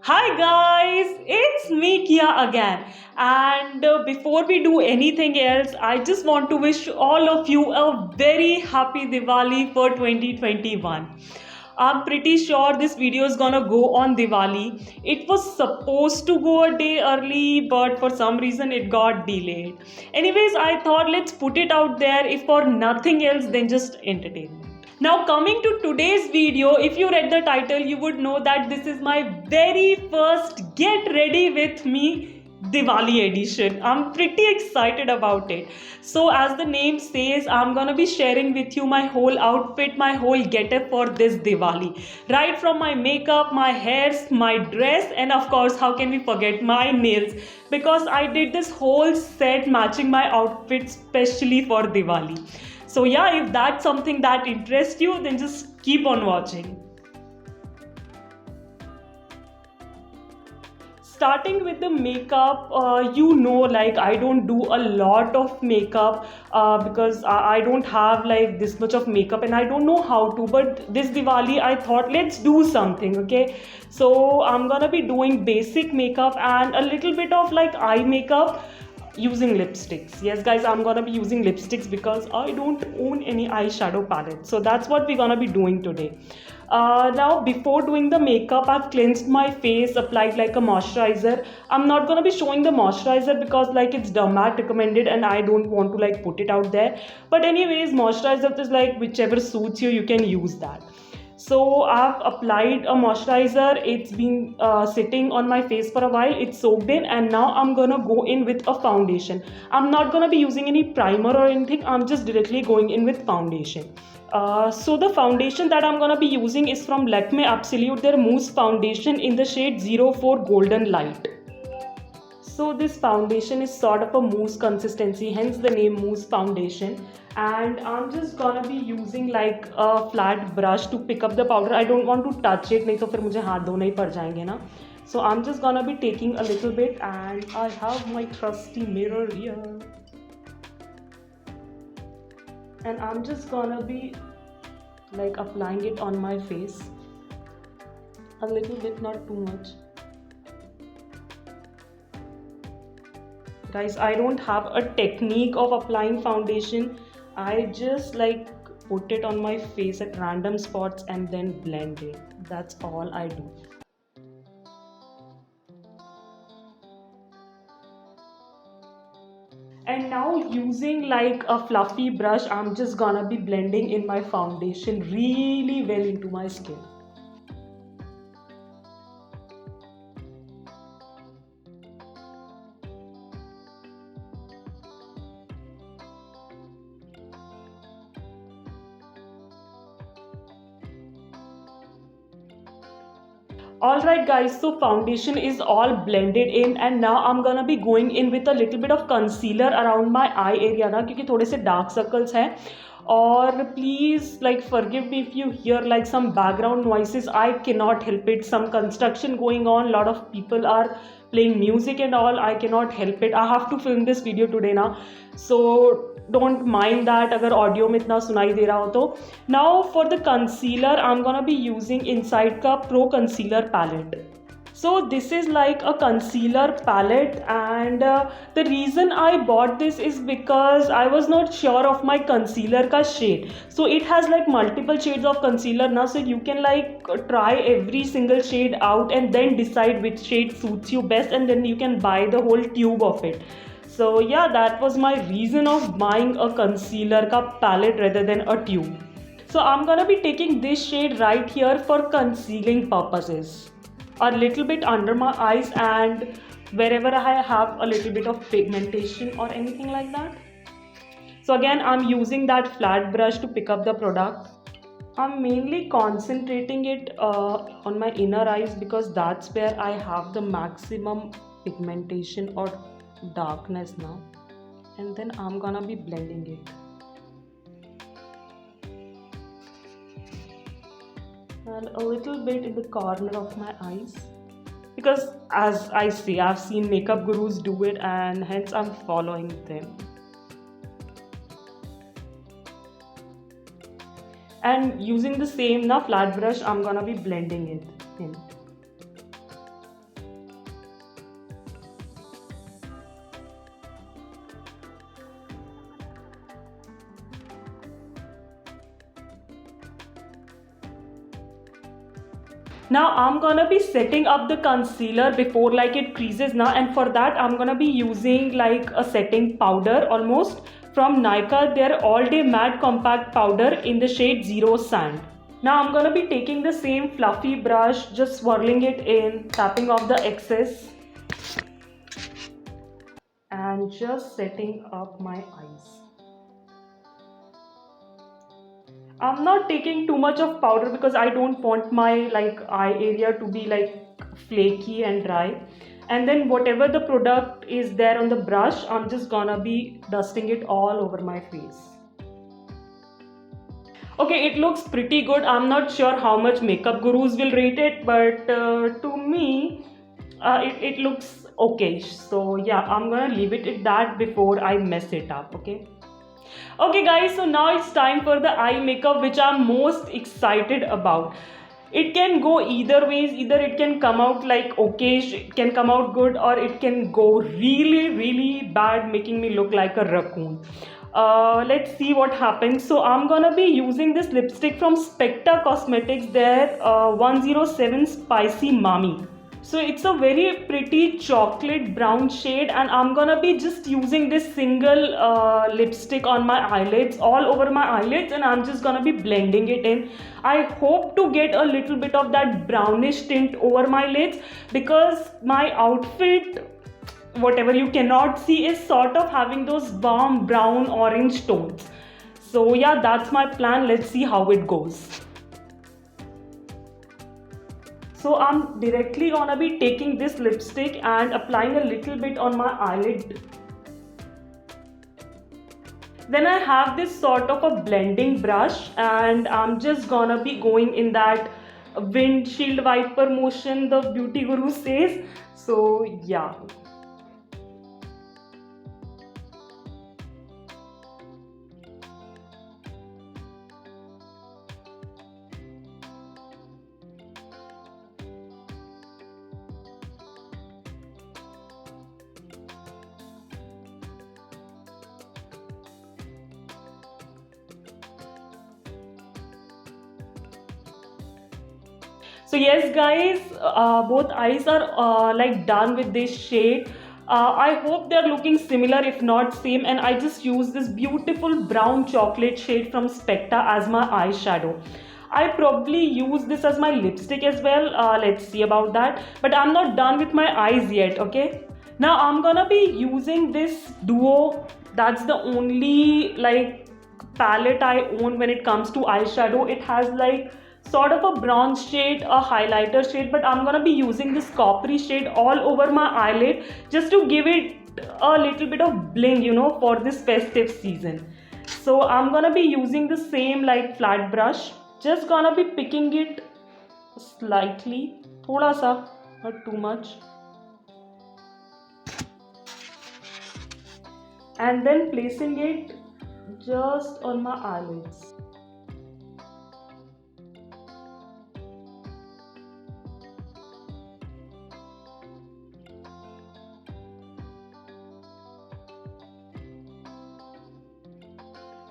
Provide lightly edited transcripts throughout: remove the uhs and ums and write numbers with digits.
Hi guys, it's me Kia again. And before we do anything else, I just want to wish all of you a very happy Diwali for 2021. I'm pretty sure this video is gonna go on Diwali. It was supposed to go a day early, but for some reason it got delayed. Anyways, I thought let's put it out there if for nothing else than just entertainment. Now, coming to today's video, if you read the title, you would know that this is my very first Get Ready With Me Diwali edition. I'm pretty excited about it. So, as the name says, I'm gonna be sharing with you my whole outfit, my whole getup for this Diwali. Right from my makeup, my hairs, my dress, and of course, how can we forget my nails? Because I did this whole set matching my outfit specially for Diwali. So yeah, if that's something that interests you, then just keep on watching. Starting with the makeup, like I don't do a lot of makeup because I don't have like this much of makeup and I don't know how to. But this Diwali, I thought let's do something, okay? So I'm gonna be doing basic makeup and a little bit of like eye makeup using lipsticks. Yes guys, I'm gonna be using lipsticks because I don't own any eyeshadow palette, so that's what we're gonna be doing today. Now before doing the makeup, I've cleansed my face, applied like a moisturizer. I'm not gonna be showing the moisturizer because like it's dermat recommended and I don't want to like put it out there, but anyways, moisturizer is like whichever suits you, you can use that. So I've applied a moisturizer. It's been sitting on my face for a while. It's soaked in, and now I'm gonna go in with a foundation. I'm not gonna be using any primer or anything. I'm just directly going in with foundation. So the foundation that I'm gonna be using is from Lakme Absolute, their mousse foundation in the shade 04 Golden Light. So this foundation is sort of a mousse consistency, hence the name mousse foundation. And I'm just gonna be using like a flat brush to pick up the powder. I don't want to touch it, नहीं तो फिर मुझे हाथ धोने ही पड़ जाएंगे ना. So I'm just gonna be taking a little bit, and I have my trusty mirror here. And I'm just gonna be like applying it on my face. A little bit, not too much. Guys, I don't have a technique of applying foundation. I just like put it on my face at random spots and then blend it. That's all I do. And now using like a fluffy brush, I'm just gonna be blending in my foundation really well into my skin. Alright guys, so foundation is all blended in, and now I'm gonna be going in with a little bit of concealer around my eye area ना, क्योंकि थोड़े से dark circles हैं. और please like forgive me if you hear like some background noises. I cannot help it. Some construction going on, lot of people are playing music and all. I cannot help it. I have to film this video today ना, so don't mind that अगर audio में इतना सुनाई दे रहा हो तो. Now for the concealer, I'm gonna be using Inside का Pro Concealer Palette. So this is like a concealer palette, and the reason I bought this is because I was not sure of my concealer ka shade. So it has like multiple shades of concealer now, so you can like try every single shade out and then decide which shade suits you best, and then you can buy the whole tube of it. So yeah, that was my reason of buying a concealer ka palette rather than a tube. So I'm gonna be taking this shade right here for concealing purposes. A little bit under my eyes and wherever I have a little bit of pigmentation or anything like that. So again, I'm using that flat brush to pick up the product. I'm mainly concentrating it on my inner eyes because that's where I have the maximum pigmentation or darkness now. And then I'm gonna be blending it. And a little bit in the corner of my eyes, because as I see, I've seen makeup gurus do it and hence I'm following them. And using the same flat brush, I'm gonna be blending it in. Now I'm gonna be setting up the concealer before like it creases now, and for that I'm gonna be using like a setting powder almost from Nykaa, their all day matte compact powder in the shade Zero Sand. Now I'm gonna be taking the same fluffy brush, just swirling it in, tapping off the excess and just setting up my eyes. I'm not taking too much of powder because I don't want my like eye area to be like flaky and dry. And then whatever the product is there on the brush, I'm just gonna be dusting it all over my face. Okay, it looks pretty good. I'm not sure how much makeup gurus will rate it, but to me, it looks okay. So yeah, I'm gonna leave it at that before I mess it up. Okay guys, so now it's time for the eye makeup, which I'm most excited about. It can go either ways. Either it can come out like okay, it can come out good, or it can go really bad, making me look like a raccoon. Let's see what happens. So I'm gonna be using this lipstick from Specta Cosmetics, their 107 Spicy Mami. So it's a very pretty chocolate brown shade, and I'm gonna be just using this single lipstick on my eyelids, all over my eyelids, and I'm just gonna be blending it in. I hope to get a little bit of that brownish tint over my lids, because my outfit, whatever you cannot see, is sort of having those warm brown orange tones. So yeah, that's my plan. Let's see how it goes. So I'm directly gonna be taking this lipstick and applying a little bit on my eyelid. Then I have this sort of a blending brush, and I'm just gonna be going in that windshield wiper motion the beauty guru says. So yeah. So yes guys, both eyes are like done with this shade. I hope they're looking similar, if not same, and I just use this beautiful brown chocolate shade from Specta as my eyeshadow. I probably use this as my lipstick as well. Let's see about that. But I'm not done with my eyes yet, okay? Now I'm gonna be using this duo. That's the only like palette I own when it comes to eyeshadow. It has like sort of a bronze shade, a highlighter shade, but I'm gonna be using this coppery shade all over my eyelid just to give it a little bit of bling, for this festive season. So I'm gonna be using the same like flat brush, just gonna be picking it slightly, thoda sa, not too much, and then placing it just on my eyelids.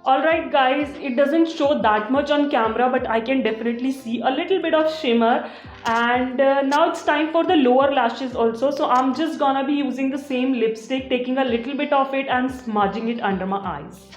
Alright guys, it doesn't show that much on camera, but I can definitely see a little bit of shimmer. And now it's time for the lower lashes also. So I'm just gonna be using the same lipstick, taking a little bit of it and smudging it under my eyes.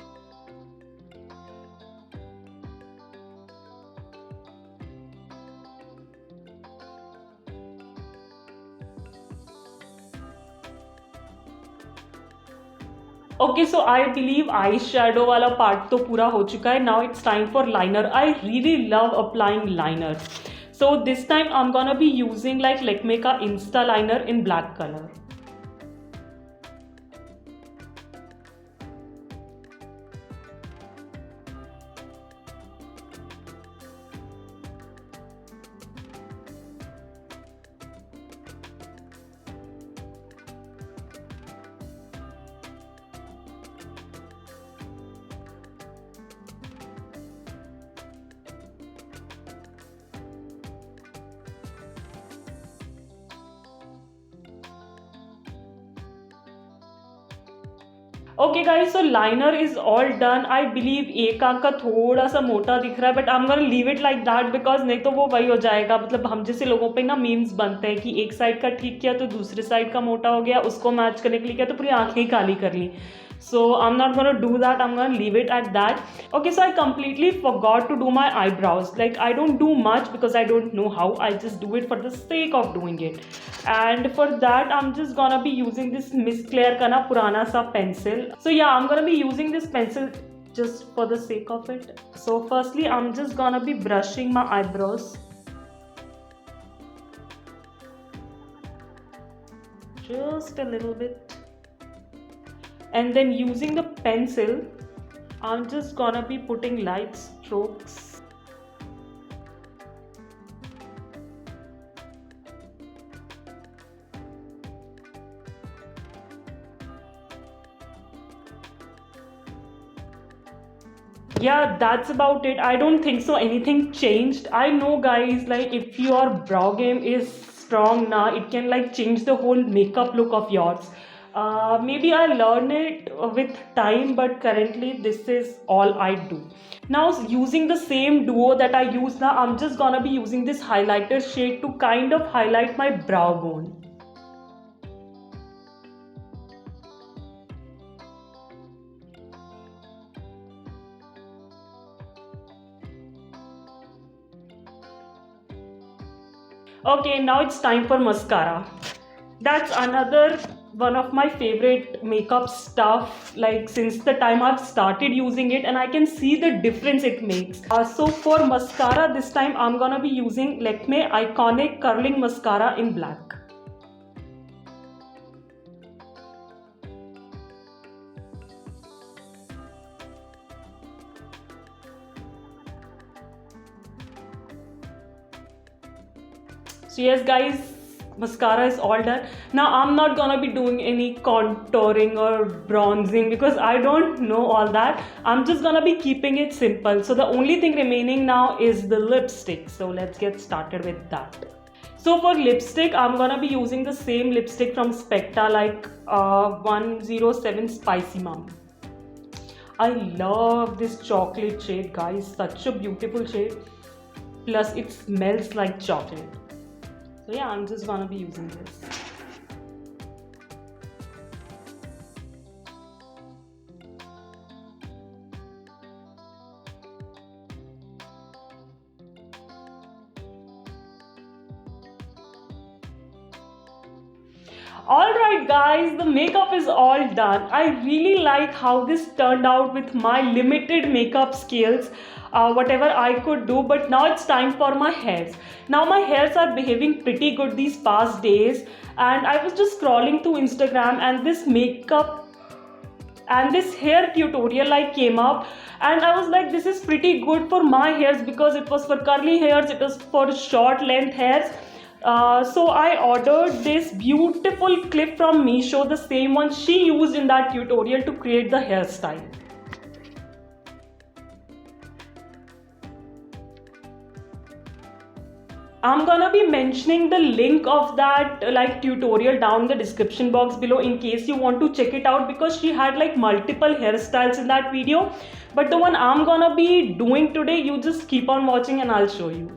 Okay, so I believe eyeshadow वाला part तो पूरा हो चुका है. Now it's time for liner. I really love applying liners. So this time I'm gonna be using like Lakme का Insta liner in black color. Okay guys, so liner is all done. I believe एक आंख का थोड़ा सा मोटा दिख रहा है, but I am gonna leave it like that, because नहीं तो वो वही हो जाएगा। मतलब हम जैसे लोगों पे ना मीम्स बनते हैं कि एक साइड का ठीक किया तो दूसरे साइड का मोटा हो गया, उसको मैच करने के लिए किया तो पूरी आंखें ही काली कर ली। So I'm not gonna do that, I'm gonna leave it at that. Okay, so I completely forgot to do my eyebrows. Like, I don't do much because I don't know how, I just do it for the sake of doing it. And for that I'm just gonna be using this Miss Claire ka na purana sa pencil. So yeah, I'm gonna be using this pencil just for the sake of it. So firstly I'm just gonna be brushing my eyebrows just a little bit, and then using the pencil I'm just gonna be putting light strokes. Yeah, that's about it. I don't think so anything changed. I know guys, like if your brow game is strong now, it can like change the whole makeup look of yours. Maybe I learn it with time, but currently this is all I do. Now using the same duo that I use now, I'm just gonna be using this highlighter shade to kind of highlight my brow bone. Okay, now it's time for mascara. That's another one of my favorite makeup stuff, like since the time I've started using it, and I can see the difference it makes. So for mascara this time I'm gonna be using Lakme Iconic Curling Mascara in black. So yes guys, mascara is all done. Now I'm not gonna be doing any contouring or bronzing because I don't know all that. I'm just gonna be keeping it simple. So the only thing remaining now is the lipstick. So let's get started with that. So for lipstick, I'm gonna be using the same lipstick from Specta, like 107 Spicy Mom. I love this chocolate shade guys, such a beautiful shade. Plus it smells like chocolate. So yeah, I'm just gonna be using this. Alright guys, the makeup is all done. I really like how this turned out with my limited makeup skills. Whatever I could do, but now it's time for my hairs. Now my hairs are behaving pretty good these past days, and I was just scrolling through Instagram and this makeup and this hair tutorial like came up, and I was like, this is pretty good for my hairs because it was for curly hairs, it was for short length hairs. So I ordered this beautiful clip from Meesho, the same one she used in that tutorial to create the hairstyle. I'm gonna be mentioning the link of that like tutorial down in the description box below in case you want to check it out, because she had like multiple hairstyles in that video. But the one I'm gonna be doing today, you just keep on watching and I'll show you.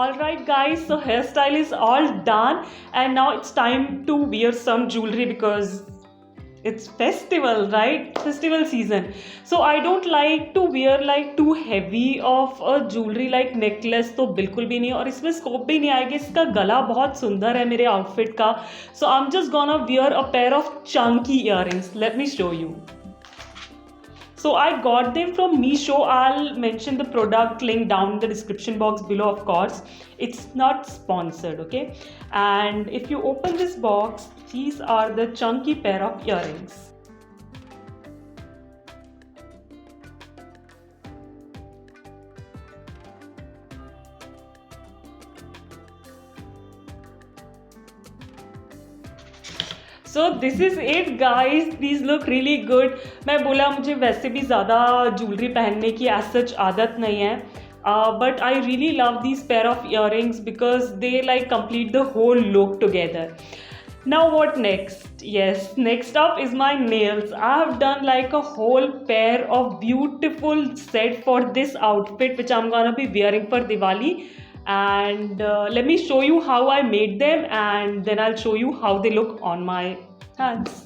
Alright guys, so hairstyle is all done, and now it's time to wear some jewelry because it's festival, right? Festival season. So I don't like to wear like too heavy of a jewelry like necklace, तो बिल्कुल भी नहीं, और इसमें scope भी नहीं आएगी. इसका गला बहुत सुंदर है मेरे आउटफिट का. So I'm just gonna wear a pair of chunky earrings. Let me show you. So I got them from Meesho. I'll mention the product link down in the description box below, of course. It's not sponsored, okay? And if you open this box, these are the chunky pair of earrings. So this is it guys, these look really good. मैं बोला मुझे वैसे भी ज़्यादा jewellery पहनने की as such आदत नहीं है, but I really love these pair of earrings because they like complete the whole look together. Now what next? Yes, next up is my nails. I have done like a whole pair of beautiful set for this outfit which I'm gonna be wearing for Diwali. And let me show you how I made them, and then I'll show you how they look on my hands.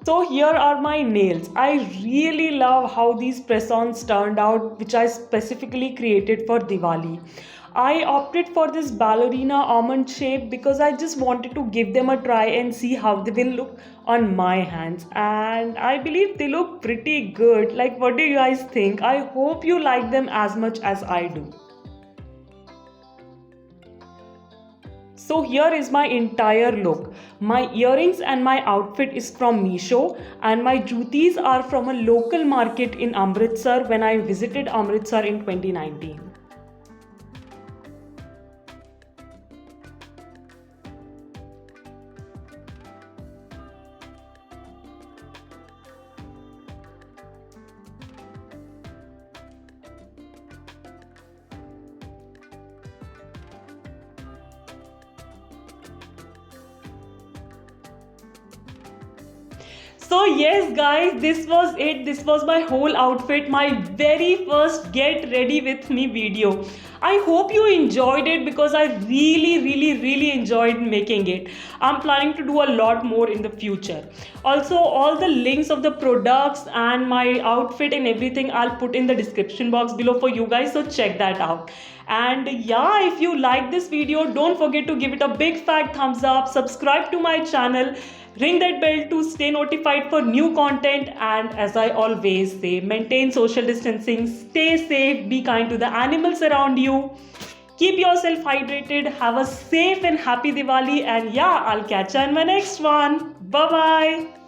So here are my nails. I really love how these press-ons turned out, which I specifically created for Diwali. I opted for this ballerina almond shape because I just wanted to give them a try and see how they will look on my hands. And I believe they look pretty good. Like, what do you guys think? I hope you like them as much as I do. So here is my entire look. My earrings and my outfit is from Meesho, and my jutis are from a local market in Amritsar when I visited Amritsar in 2019. So yes guys, this was it. This was my whole outfit, my very first get ready with me video. I hope you enjoyed it because I really enjoyed making it. I'm planning to do a lot more in the future. Also, all the links of the products and my outfit and everything I'll put in the description box below for you guys, so check that out. And yeah, if you like this video, don't forget to give it a big fat thumbs up, subscribe to my channel, ring that bell to stay notified for new content, and as I always say, maintain social distancing, stay safe, be kind to the animals around you, keep yourself hydrated, have a safe and happy Diwali, and yeah, I'll catch you in my next one. Bye bye.